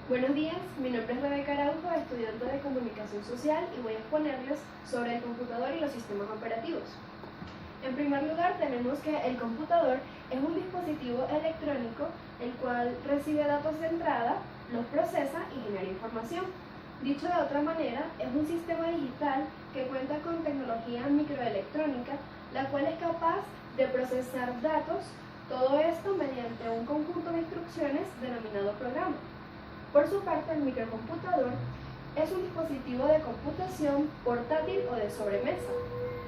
Buenos días, mi nombre es Rebeca Araujo, estudiante de Comunicación Social y voy a exponerles sobre el computador y los sistemas operativos. En primer lugar, tenemos que el computador es un dispositivo electrónico el cual recibe datos de entrada, los procesa y genera información. Dicho de otra manera, es un sistema digital que cuenta con tecnología microelectrónica, la cual es capaz de procesar datos, todo esto mediante un conjunto de instrucciones denominado programa. Por su parte, el microcomputador es un dispositivo de computación portátil o de sobremesa.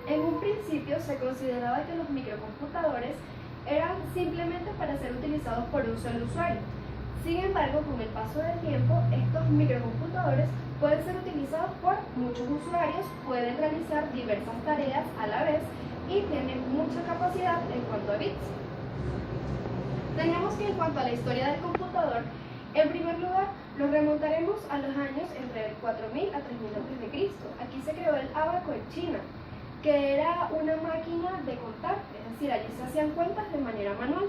En un principio se consideraba que los microcomputadores eran simplemente para ser utilizados por un solo usuario. Sin embargo, con el paso del tiempo, estos microcomputadores pueden ser utilizados por muchos usuarios, pueden realizar diversas tareas a la vez y tienen mucha capacidad en cuanto a bits. Tenemos que en cuanto a la historia del computador, en primer lugar, nos remontaremos a los años entre 4000 a 3000 a.C. Aquí se creó el ábaco en China, que era una máquina de contar, es decir, allí se hacían cuentas de manera manual.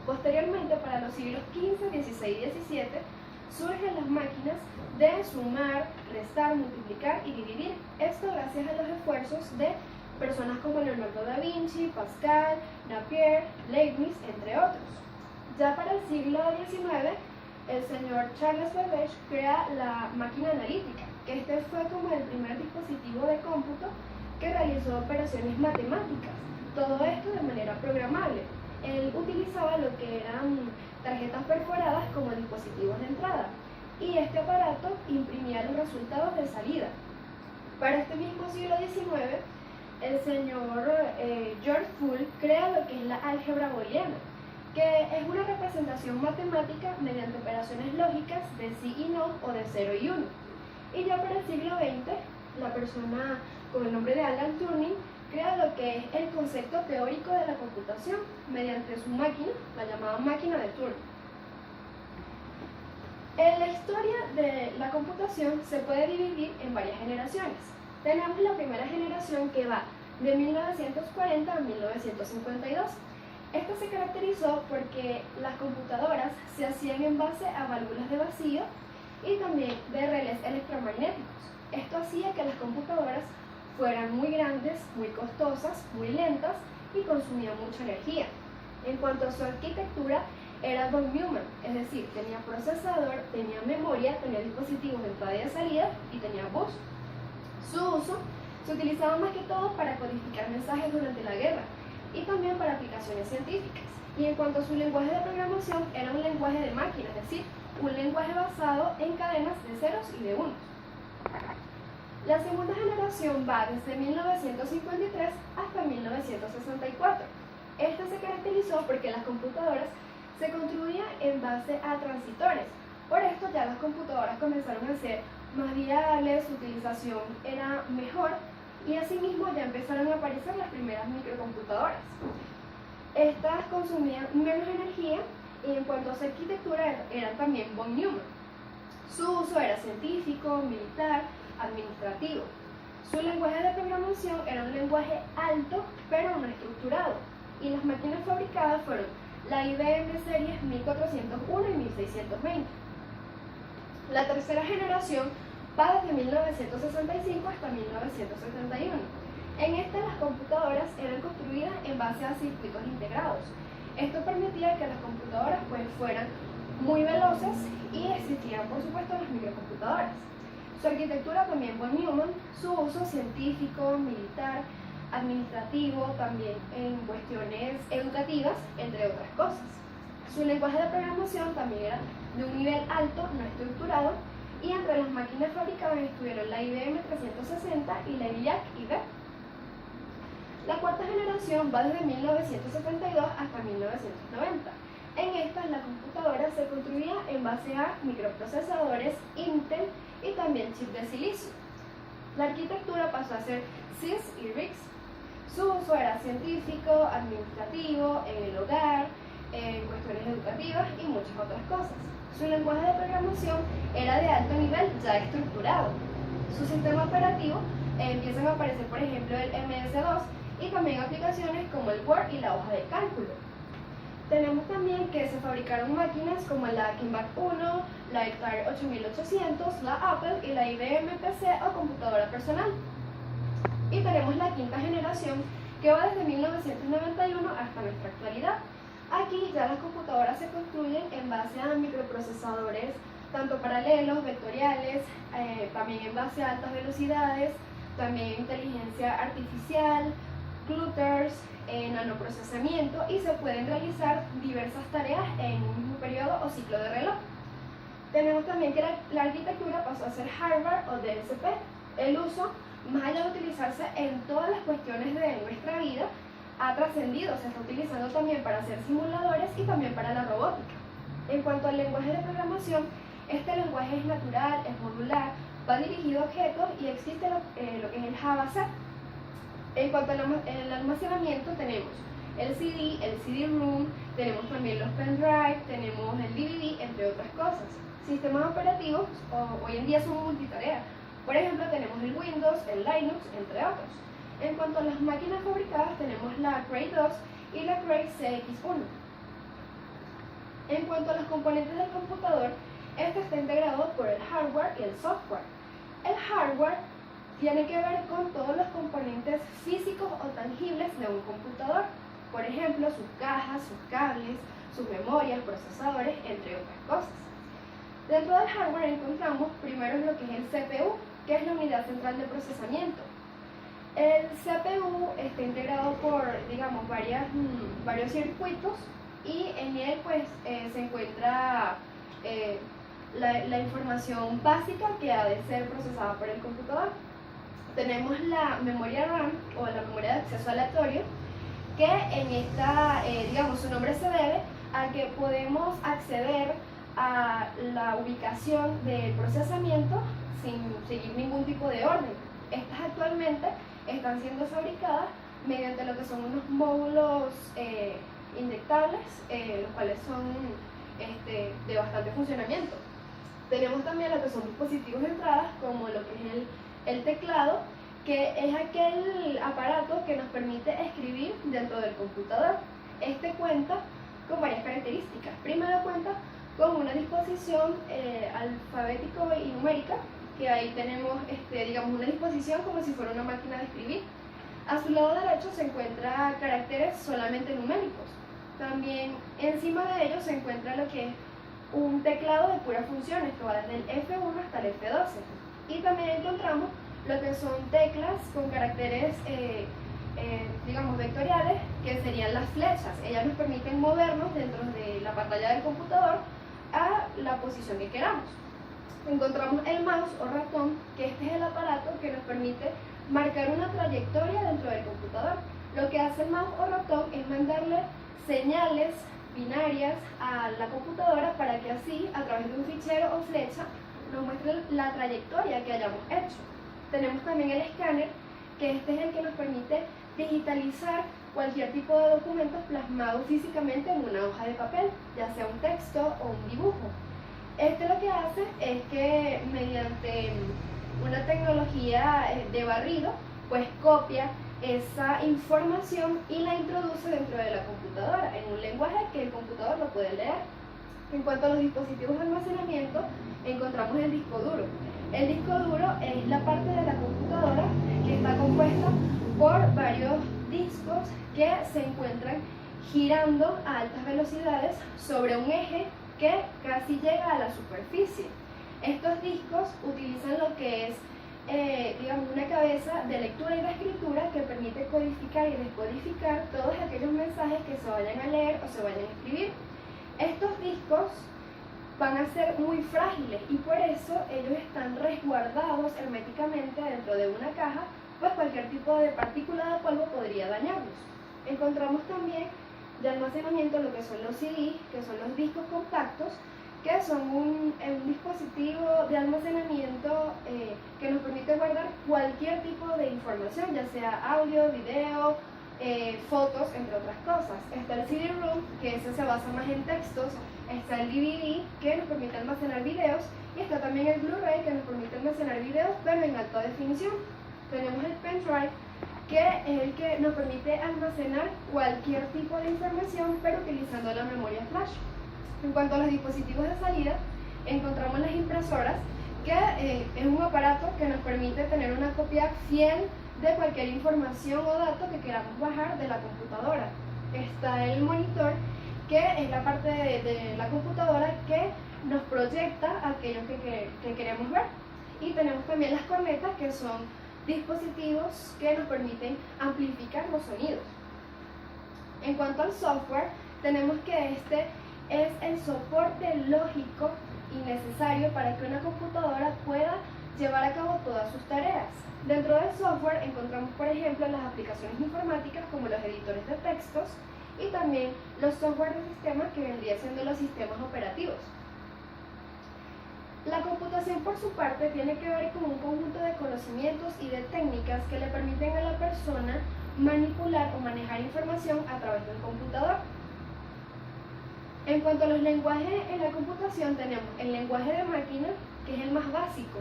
Posteriormente, para los siglos XV, XVI y XVII, surgen las máquinas de sumar, restar, multiplicar y dividir. Esto gracias a los esfuerzos de personas como Leonardo da Vinci, Pascal, Napier, Leibniz, entre otros. Ya para el siglo XIX, el señor Charles Babbage crea la máquina analítica, que este fue como el primer dispositivo de cómputo que realizó operaciones matemáticas, todo esto de manera programable. Él utilizaba lo que eran tarjetas perforadas como dispositivos de entrada, y este aparato imprimía los resultados de salida. Para este mismo siglo XIX, el señor George Boole crea lo que es la álgebra booleana, que es una representación matemática mediante operaciones lógicas de sí y no o de 0 y 1. Y ya para el siglo XX, la persona con el nombre de Alan Turing crea lo que es el concepto teórico de la computación mediante su máquina, la llamada máquina de Turing. En la historia de la computación se puede dividir en varias generaciones. Tenemos la primera generación que va de 1940 a 1952. Esta se caracterizó porque las computadoras se hacían en base a válvulas de vacío y también de relés electromagnéticos. Esto hacía que las computadoras fueran muy grandes, muy costosas, muy lentas y consumían mucha energía. En cuanto a su arquitectura, era von Neumann, es decir, tenía procesador, tenía memoria, tenía dispositivos de entrada y de salida y tenía bus. Su uso se utilizaba más que todo para codificar mensajes durante la guerra y también para aplicaciones científicas. Y en cuanto a su lenguaje de programación, era un lenguaje de máquina, es decir, un lenguaje basado en cadenas de ceros y de unos. La segunda generación va desde 1953 hasta 1964. Esta se caracterizó porque las computadoras se construían en base a transistores. Por esto ya las computadoras comenzaron a ser más viables, su utilización era mejor y asimismo ya empezaron a aparecer las primeras microcomputadoras. Estas consumían menos energía y en cuanto a su arquitectura eran también von Neumann. Su uso era científico, militar, administrativo. Su lenguaje de programación era un lenguaje alto pero no estructurado y las máquinas fabricadas fueron la IBM series 1401 y 1620. La tercera generación va desde 1965 hasta 1971. En esta las computadoras eran construidas en base a circuitos integrados. Esto permitía que las computadoras fueran muy veloces y existían por supuesto las microcomputadoras. Su arquitectura también von Neumann, su uso científico, militar, administrativo, también en cuestiones educativas, entre otras cosas. Su lenguaje de programación también era de un nivel alto, no estructurado, y entre las máquinas fabricadas estuvieron la IBM 360 y la ENIAC IB. La cuarta generación va desde 1972 hasta 1990. En estas la computadora se construía en base a microprocesadores Intel y también chip de silicio. La arquitectura pasó a ser CISC y RISC. Su uso era científico, administrativo, en el hogar, en cuestiones educativas y muchas otras cosas. Su lenguaje de programación era de alto nivel ya estructurado. Su sistema operativo empiezan a aparecer, por ejemplo, el MS-2 y también aplicaciones como el Word y la hoja de cálculo. Tenemos también que se fabricaron máquinas como la Kimball 1, la Atari 8800, la Apple y la IBM PC o computadora personal. Y tenemos la quinta generación que va desde 1991 hasta nuestra actualidad. Aquí ya las computadoras se construyen en base a microprocesadores tanto paralelos, vectoriales, también en base a altas velocidades, también inteligencia artificial, clusters, nanoprocesamiento, y se pueden realizar diversas tareas en un mismo periodo o ciclo de reloj. Tenemos también que la arquitectura pasó a ser hardware o DSP. El uso, más allá de utilizarse en todas las cuestiones de nuestra vida, ha trascendido, se está utilizando también para hacer simuladores y también para la robótica. En cuanto al lenguaje de programación, este lenguaje es natural, es modular, va dirigido a objetos y existe lo que es el Java C. En cuanto al almacenamiento, tenemos el CD, el CD-ROM, tenemos también los pendrive, tenemos el DVD, entre otras cosas. Sistemas operativos hoy en día son multitarea. Por ejemplo, tenemos el Windows, el Linux, entre otros. En cuanto a las máquinas fabricadas, tenemos la Cray 2 y la Cray CX1. En cuanto a los componentes del computador, este está integrado por el hardware y el software. El hardware tiene que ver con todos los componentes físicos o tangibles de un computador. Por ejemplo, sus cajas, sus cables, sus memorias, procesadores, entre otras cosas. Dentro del hardware encontramos primero lo que es el CPU, que es la unidad central de procesamiento. El CPU está integrado por, digamos, varios circuitos, y en él pues se encuentra la información básica que ha de ser procesada por el computador. Tenemos la memoria RAM o la memoria de acceso aleatorio, que en esta, digamos, su nombre se debe a que podemos acceder a la ubicación del procesamiento sin seguir ningún tipo de orden. Estas actualmente están siendo fabricadas mediante lo que son unos módulos inyectables, los cuales son de bastante funcionamiento. Tenemos también lo que son dispositivos de entrada, como lo que es el teclado, que es aquel aparato que nos permite escribir dentro del computador. Este cuenta con varias características. Primero cuenta con una disposición alfabético y numérica, que ahí tenemos digamos, una disposición como si fuera una máquina de escribir. A su lado derecho se encuentra caracteres solamente numéricos. También encima de ellos se encuentra lo que es un teclado de puras funciones, que va desde el F1 hasta el F12. Y también encontramos lo que son teclas con caracteres, digamos, vectoriales, que serían las flechas. Ellas nos permiten movernos dentro de la pantalla del computador a la posición que queramos. Encontramos el mouse o ratón, que este es el aparato que nos permite marcar una trayectoria dentro del computador. Lo que hace el mouse o ratón es mandarle señales binarias a la computadora para que así, a través de un fichero o flecha, nos muestre la trayectoria que hayamos hecho. Tenemos también el escáner, que este es el que nos permite digitalizar cualquier tipo de documento plasmado físicamente en una hoja de papel, ya sea un texto o un dibujo. Este lo que hace es que mediante una tecnología de barrido, pues copia esa información y la introduce dentro de la computadora en un lenguaje que el computador lo puede leer. En cuanto a los dispositivos de almacenamiento, encontramos el disco duro. El disco duro es la parte de la computadora que está compuesta por varios discos que se encuentran girando a altas velocidades sobre un eje que casi llega a la superficie. Estos discos utilizan lo que es digamos, una cabeza de lectura y de escritura que permite codificar y descodificar todos aquellos mensajes que se vayan a leer o se vayan a escribir. Estos discos van a ser muy frágiles y por eso ellos están resguardados herméticamente dentro de una caja, pues cualquier tipo de partícula de polvo podría dañarlos. Encontramos también de almacenamiento lo que son los CD, que son los discos compactos, que son un dispositivo de almacenamiento que nos permite guardar cualquier tipo de información, ya sea audio, video, fotos, entre otras cosas. Está el CD-ROM, que ese se basa más en textos, está el DVD, que nos permite almacenar videos, y está también el Blu-ray, que nos permite almacenar videos, pero en alta definición. Tenemos el pendrive, que es el que nos permite almacenar cualquier tipo de información, pero utilizando la memoria flash. En cuanto a los dispositivos de salida, encontramos las impresoras, que es un aparato que nos permite tener una copia fiel de cualquier información o dato que queramos bajar de la computadora. Está el monitor, que es la parte de la computadora que nos proyecta aquello que queremos ver. Y tenemos también las cornetas, que son dispositivos que nos permiten amplificar los sonidos. En cuanto al software, tenemos que este es el soporte lógico y necesario para que una computadora pueda llevar a cabo todas sus tareas. Dentro del software encontramos, por ejemplo, las aplicaciones informáticas como los editores de textos y también los software de sistemas, que vendrían siendo los sistemas operativos. La computación, por su parte, tiene que ver con un conjunto de conocimientos y de técnicas que le permiten a la persona manipular o manejar información a través de un computador. En cuanto a los lenguajes en la computación, tenemos el lenguaje de máquina, que es el más básico.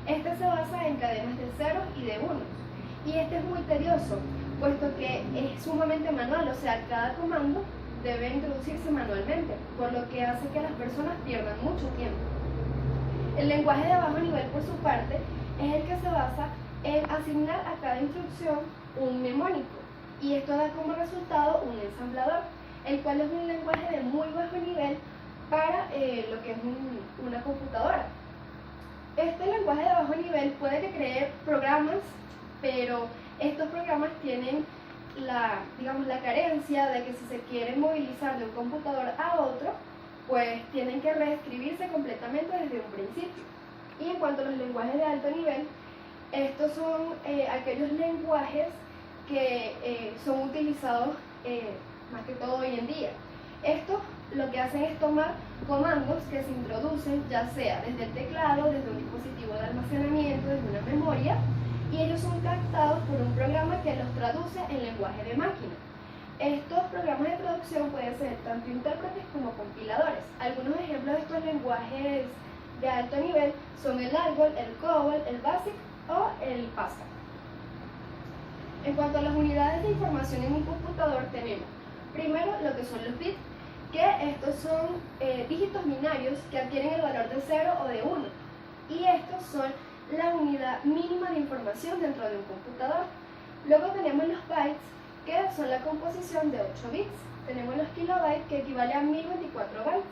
Este se basa en cadenas de ceros y de unos. Y este es muy tedioso, puesto que es sumamente manual, o sea, cada comando debe introducirse manualmente, por lo que hace que las personas pierdan mucho tiempo. El lenguaje de bajo nivel, por su parte, es el que se basa en asignar a cada instrucción un mnemónico, y esto da como resultado un ensamblador, el cual es un lenguaje de muy bajo nivel para lo que es una computadora. Este lenguaje de bajo nivel puede que cree programas, pero estos programas tienen la carencia de que si se quieren movilizar de un computador a otro, pues tienen que reescribirse completamente desde un principio. Y en cuanto a los lenguajes de alto nivel, estos son aquellos lenguajes que son utilizados más que todo hoy en día. Estos lo que hacen es tomar comandos que se introducen ya sea desde el teclado, desde un dispositivo de almacenamiento, desde una memoria, y ellos son captados por un programa que los traduce en lenguaje de máquina. Estos programas de traducción pueden ser tanto intérpretes como compiladores. Algunos ejemplos de estos lenguajes de alto nivel son el ALGOL, el COBOL, el BASIC o el Pascal. En cuanto a las unidades de información en un computador, tenemos primero lo que son los bits, que estos son dígitos binarios que adquieren el valor de 0 o de 1, y estos son la unidad mínima de información dentro de un computador. Luego tenemos los bytes, que son la composición de 8 bits. Tenemos los kilobytes, que equivale a 1024 bytes.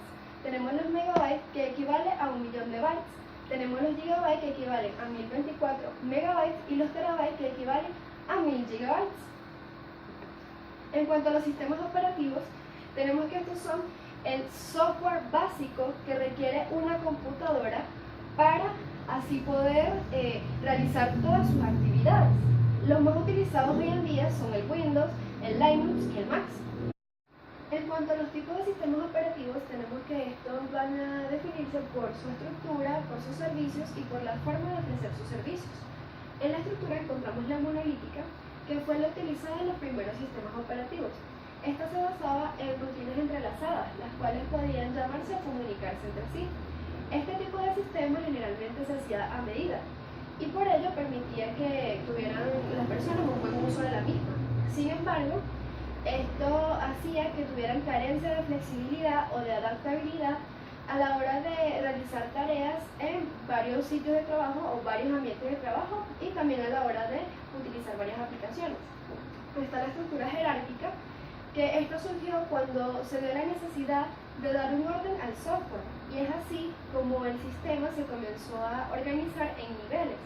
Tenemos los megabytes, que equivale a 1.000.000 de bytes. Tenemos los gigabytes, que equivalen a 1024 megabytes, y los terabytes, que equivalen a 1000 gigabytes. En cuanto a los sistemas operativos, tenemos que estos son el software básico que requiere una computadora para así poder realizar todas sus actividades. Los más utilizados hoy en día son el Windows, el Linux y el Mac. En cuanto a los tipos de sistemas operativos, tenemos que estos van a definirse por su estructura, por sus servicios y por la forma de ofrecer sus servicios. En la estructura encontramos la monolítica, que fue la utilizada en los primeros sistemas operativos. Esta se basaba en rutinas entrelazadas, las cuales podían llamarse o comunicarse entre sí. Este tipo de sistema generalmente se hacía a medida, y por ello permitía que tuvieran las personas un buen uso de la misma. Sin embargo, esto hacía que tuvieran carencia de flexibilidad o de adaptabilidad a la hora de realizar tareas en varios sitios de trabajo o varios ambientes de trabajo, y también a la hora de utilizar varias aplicaciones. Está la estructura jerárquica, que esto surgió cuando se dio la necesidad de dar un orden al software, y es así como el sistema se comenzó a organizar en niveles,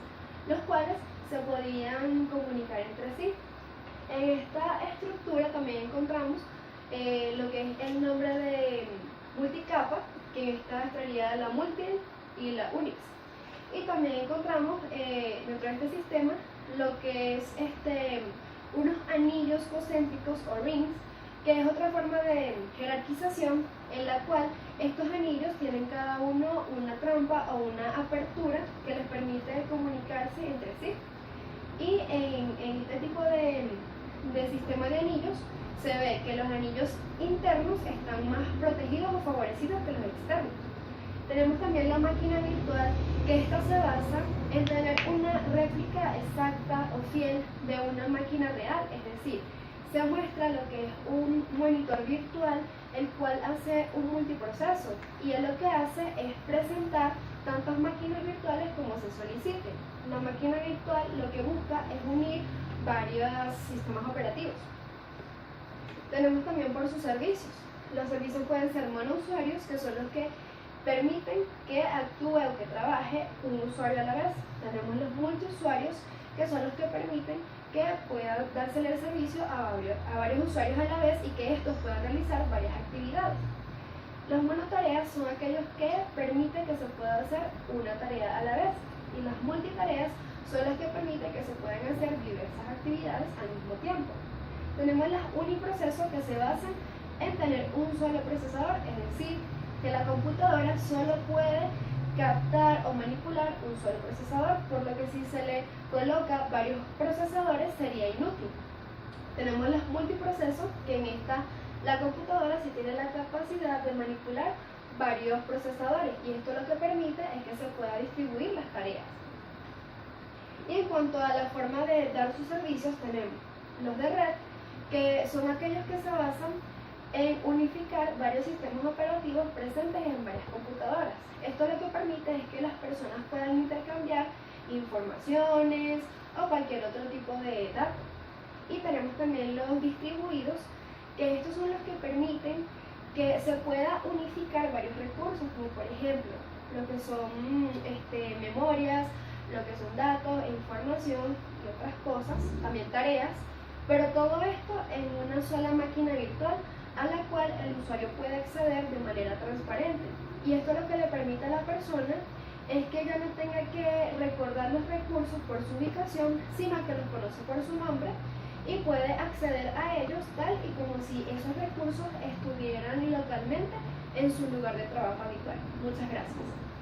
los cuales se podían comunicar entre sí. En esta estructura también encontramos lo que es el nombre de multicapa, que está extraída de la Multil y la Unix. Y también encontramos dentro de este sistema lo que es unos anillos concéntricos o rings, que es otra forma de jerarquización en la cual estos anillos tienen cada uno una trampa o una apertura que les permite comunicarse entre sí. Y en este tipo de sistema de anillos se ve que los anillos internos están más protegidos o favorecidos que los externos. Tenemos también la máquina virtual, que esta se basa en tener una réplica exacta o fiel de una máquina real, es decir, se muestra lo que es un monitor virtual el cual hace un multiproceso y él lo que hace es presentar tantas máquinas virtuales como se soliciten. La máquina virtual lo que busca es unir varios sistemas operativos. Tenemos también por sus servicios. Los servicios pueden ser monousuarios, que son los que permiten que actúe o que trabaje un usuario a la vez. Tenemos los multiusuarios, que son los que permiten que pueda dársele el servicio a varios usuarios a la vez y que estos puedan realizar varias actividades. Los monotareas son aquellos que permiten que se pueda hacer una tarea a la vez, y las multitareas son las que permiten que se puedan hacer diversas actividades al mismo tiempo. Tenemos las uniprocesos, que se basan en tener un solo procesador, es decir, que la computadora solo puede captar o manipular un solo procesador, por lo que si se le coloca varios procesadores sería inútil. Tenemos los multiprocesos, que en esta la computadora sí tiene la capacidad de manipular varios procesadores, y esto lo que permite es que se pueda distribuir las tareas. Y en cuanto a la forma de dar sus servicios, tenemos los de red, que son aquellos que se basan en unificar varios sistemas operativos presentes en varias computadoras. Esto lo que permite es que las personas puedan intercambiar informaciones o cualquier otro tipo de datos. Y tenemos también los distribuidos, que estos son los que permiten que se pueda unificar varios recursos, como por ejemplo lo que son memorias, lo que son datos, información y otras cosas, también tareas, pero todo esto en una sola máquina virtual a la cual el usuario puede acceder de manera transparente. Y esto lo que le permite a la persona es que ya no tenga que recordar los recursos por su ubicación, sino que los conoce por su nombre y puede acceder a ellos tal y como si esos recursos estuvieran localmente en su lugar de trabajo habitual. Muchas gracias.